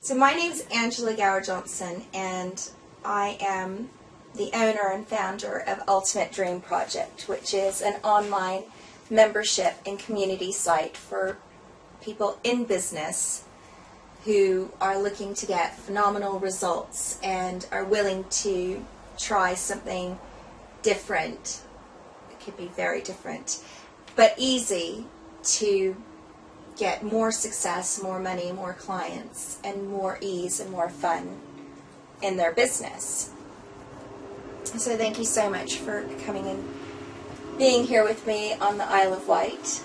So my name's Angela Gower-Johnson, and I am the owner and founder of Ultimate Dream Project, which is an online membership and community site for people in business who are looking to get phenomenal results and are willing to try something different. It could be very different, but easy to get more success, more money, more clients, and more ease and more fun in their business. So thank you so much for coming and being here with me on the Isle of Wight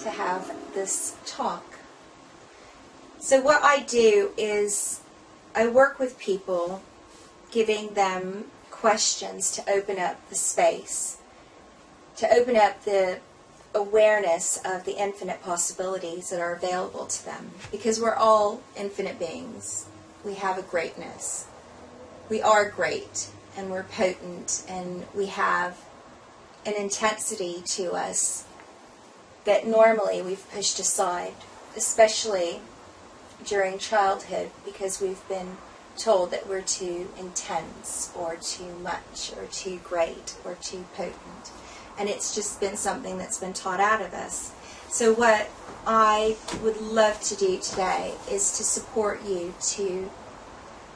to have this talk. So what I do is I work with people, giving them questions to open up the space, to open up the awareness of the infinite possibilities that are available to them, because we're all infinite beings. We have a greatness. We are great, and we're potent, and we have an intensity to us that normally we've pushed aside, especially during childhood, because we've been told that we're too intense or too much or too great or too potent. And it's just been something that's been taught out of us. So what I would love to do today is to support you to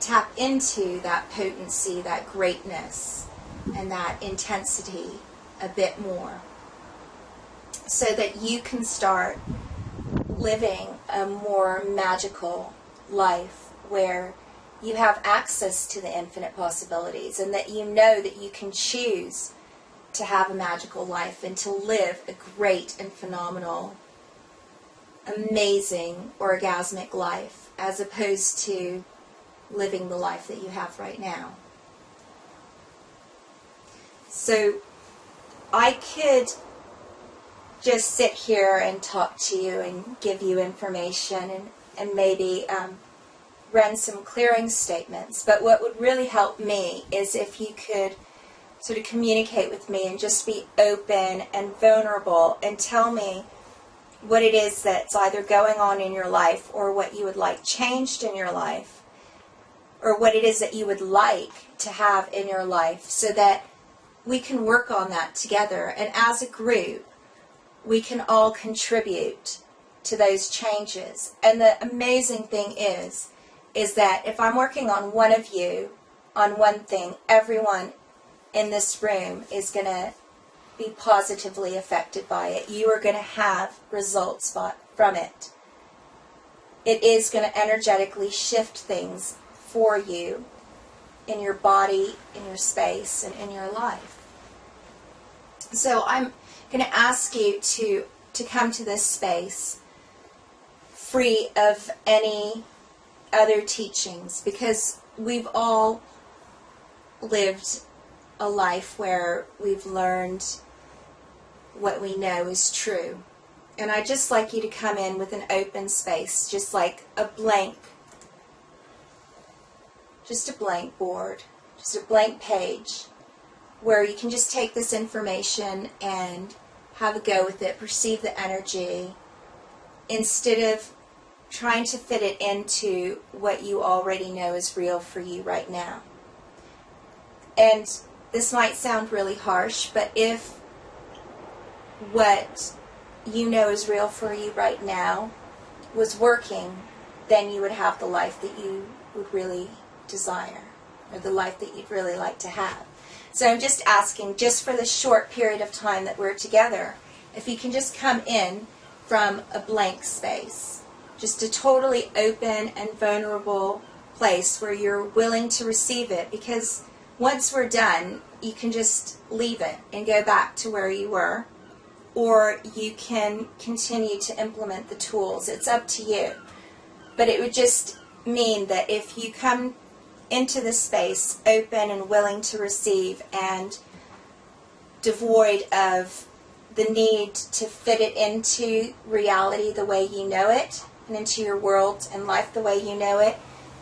tap into that potency, that greatness, and that intensity a bit more, so that you can start living a more magical life where you have access to the infinite possibilities, and that you know that you can choose to have a magical life and to live a great and phenomenal, amazing, orgasmic life, as opposed to living the life that you have right now. So I could just sit here and talk to you and give you information and maybe run some clearing statements, but what would really help me is if you could sort of communicate with me and just be open and vulnerable and tell me what it is that's either going on in your life, or what you would like changed in your life, or what it is that you would like to have in your life, so that we can work on that together, and as a group we can all contribute to those changes. And the amazing thing is that if I'm working on one of you on one thing, everyone in this room is going to be positively affected by it. You are going to have results from it. It is going to energetically shift things for you in your body, in your space, and in your life. So I'm going to ask you to come to this space free of any other teachings, because we've all lived a life where we've learned what we know is true. And I'd just like you to come in with an open space, just like a blank board, just a blank page, where you can just take this information and have a go with it, perceive the energy, instead of trying to fit it into what you already know is real for you right now. And this might sound really harsh, but if what you know is real for you right now was working, then you would have the life that you would really desire, or the life that you'd really like to have. So I'm just asking, just for the short period of time that we're together, if you can just come in from a blank space, just a totally open and vulnerable place where you're willing to receive it, because once we're done, you can just leave it and go back to where you were, or you can continue to implement the tools. It's up to you. But it would just mean that if you come into the space open and willing to receive, and devoid of the need to fit it into reality the way you know it, and into your world and life the way you know it,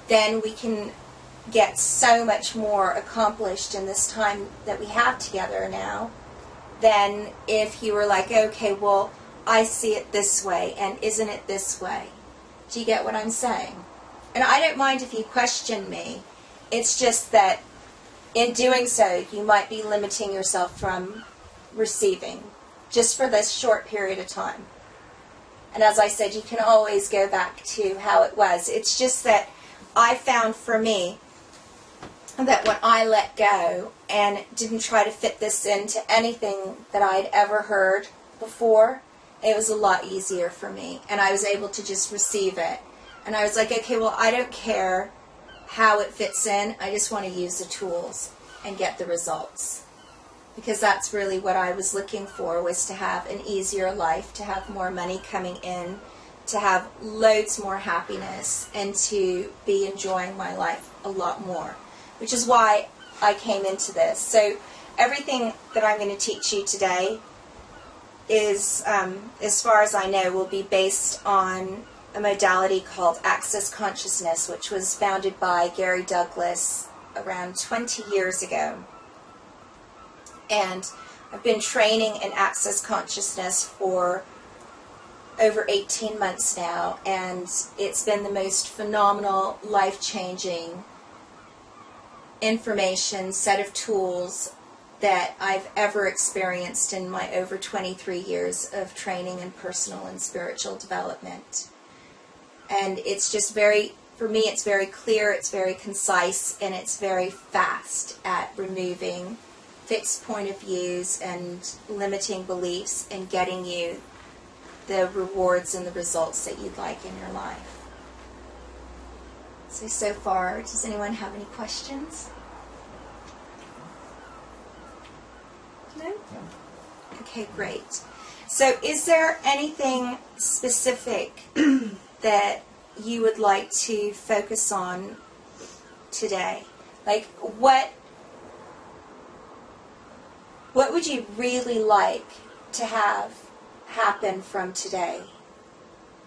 then we can get so much more accomplished in this time that we have together now than if you were like, okay, well, I see it this way, and isn't it this way? Do you get what I'm saying? And I don't mind if you question me. It's just that in doing so, you might be limiting yourself from receiving just for this short period of time. And as I said, you can always go back to how it was. It's just that I found for me that when I let go and didn't try to fit this into anything that I'd ever heard before, it was a lot easier for me. And I was able to just receive it. And I was like, okay, well, I don't care how it fits in. I just want to use the tools and get the results. Because that's really what I was looking for, was to have an easier life, to have more money coming in, to have loads more happiness, and to be enjoying my life a lot more. Which is why I came into this. So everything that I'm going to teach you today is, as far as I know, will be based on a modality called Access Consciousness, which was founded by Gary Douglas around 20 years ago. And I've been training in Access Consciousness for over 18 months now, and it's been the most phenomenal, life-changing information, set of tools that I've ever experienced in my over 23 years of training in personal and spiritual development. And it's just for me, it's very clear, it's very concise, and it's very fast at removing fixed point of views and limiting beliefs and getting you the rewards and the results that you'd like in your life. So far, does anyone have any questions? No? Okay, great. So is there anything specific that you would like to focus on today? Like, what would you really like to have happen from today?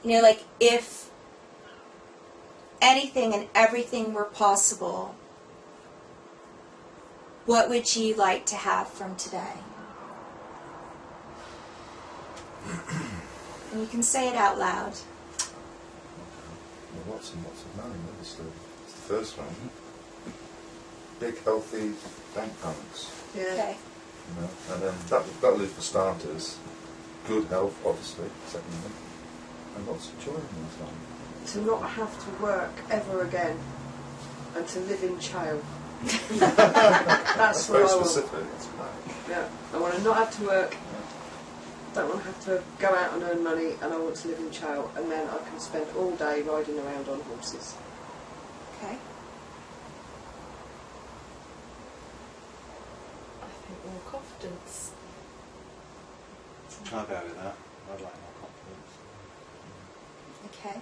You know, like, if anything and everything were possible, what would you like to have from today? And you can say it out loud. Well, lots and lots of money, that's the first one. Big, healthy bank balance. Yeah. Okay. You know, and then that'll is for starters. Good health, obviously, secondly, and lots of joy in life. To not have to work ever again, and to live in jail. That's what very I want. specific. Yeah, I want to not have to work. Don't want to have to go out and earn money, and I want to live in jail, and then I can spend all day riding around on horses. Okay. I think more confidence. I'll go with that. I'd like more confidence. Okay.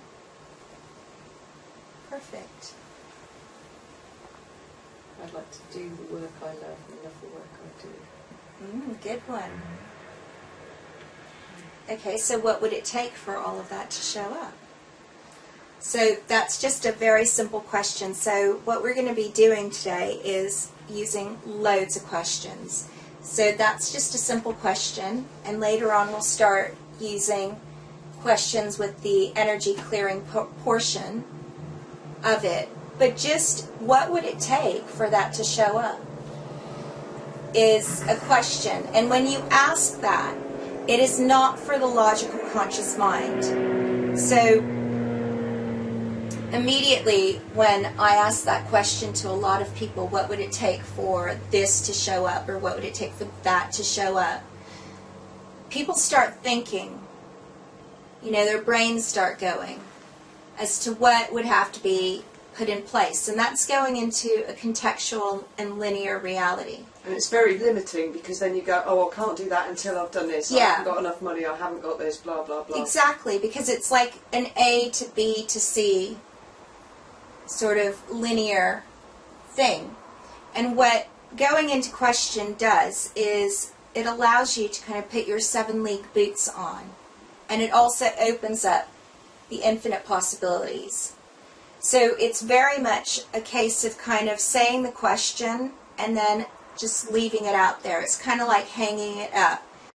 Perfect. I'd like to do the work I love and love the work I do. Good one. Okay, so what would it take for all of that to show up? So that's just a very simple question. So what we're going to be doing today is using loads of questions. So that's just a simple question, and later on we'll start using questions with the energy clearing portion of it. But just what would it take for that to show up is a question. And when you ask that, it is not for the logical conscious mind. So immediately when I ask that question to a lot of people, what would it take for this to show up, or what would it take for that to show up, people start thinking, you know, their brains start going as to what would have to be put in place. And that's going into a contextual and linear reality. And it's very limiting, because then you go, oh, I can't do that until I've done this. Yeah. I haven't got enough money, I haven't got this, blah, blah, blah. Exactly, because it's like an A to B to C sort of linear thing. And what going into question does is it allows you to kind of put your 7-league boots on. And it also opens up the infinite possibilities. So it's very much a case of kind of saying the question and then just leaving it out there. It's kind of like hanging it up